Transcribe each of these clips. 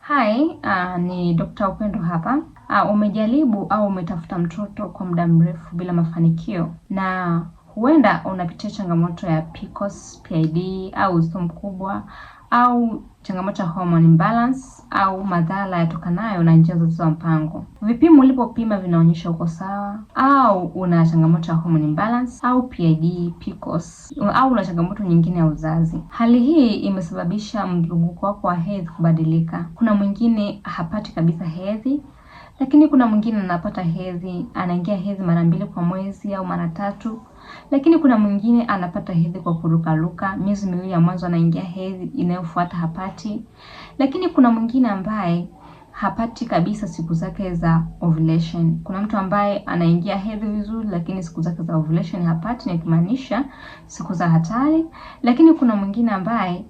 Hi, ni Dr. Upendo hapa. Umejaribu au umetafuta mtoto kwa muda mrefu bila mafanikio, na huenda unapitia changamoto ya PCOS, PID au uzito mkubwa au changamoto ya hormone imbalance au madhara yatokanayo na njia za mpango. Vipimo ulipopima vinaonyesha uko sawa, au una changamoto ya hormone imbalance au PID, PCOS au una changamoto nyingine ya uzazi. Hali hii imesababisha mzunguko wako wa hedhi kubadilika. Kuna mwingine hapati kabisa hedhi, lakini kuna mwingine anapata hedhi, anaingia hedhi mara 2 kwa mwezi au mara 3. Lakini kuna mwingine anapata hedhi kwa kurukaruka, miezi 2 ya mwanzo anaingia hedhi, inayofuata hapati. Lakini kuna mwingine ambaye hapati kabisa siku zake za ovulation. Kuna mtu ambaye anaingia hedhi vizuri, lakini siku zake za ovulation hapati, na kumaanisha siku za hatari. Lakini kuna mwingine ambaye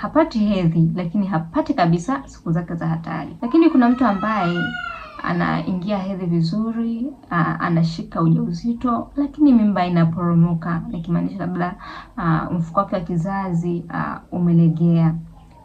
hapati hedhi, lakini hapati kabisa siku zake za hatari. Lakini kuna mtu ambaye anaingia hedhi vizuri, anashika ujauzito, lakini mimba inaporomoka, nikimaanisha labda mfuko wake wa kizazi umelegea.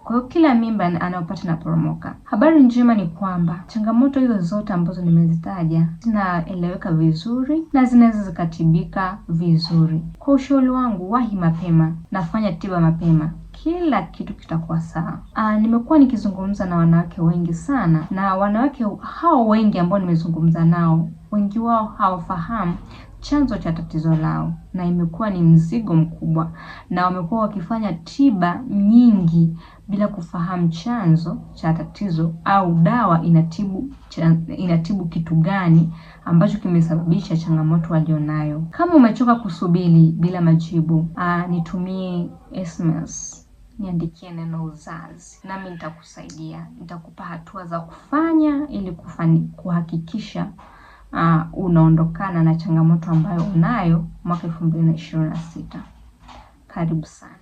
Kwa hiyo kila mimba anayopata inaporomoka. Habari njema ni kwamba changamoto hizo zote ambazo nimezitaja zinaeleweka vizuri na zinaweza zikatibika vizuri. Kwa ushauri wangu, wahi mapema, nafanya tiba mapema, kila kitu kitakuwa sawa. Nimekuwa nikizungumza na wanawake wengi sana, na wanawake hao wengi ambao nimezungumza nao, wengi wao hawafahamu chanzo cha tatizo lao, na imekuwa ni mzigo mkubwa, na wamekuwa wakifanya tiba nyingi bila kufahamu chanzo cha tatizo au dawa inatibu kitu gani ambacho kimesababisha changamoto walionayo. Kama umechoka kusubiri bila majibu, nitumie SMS, niandikie neno uzazi, nami nitakusaidia, nitakupa hatua za kufanya ili kuhakikisha unaondokana na changamoto ambayo unayo mwaka 2026. Karibu sana.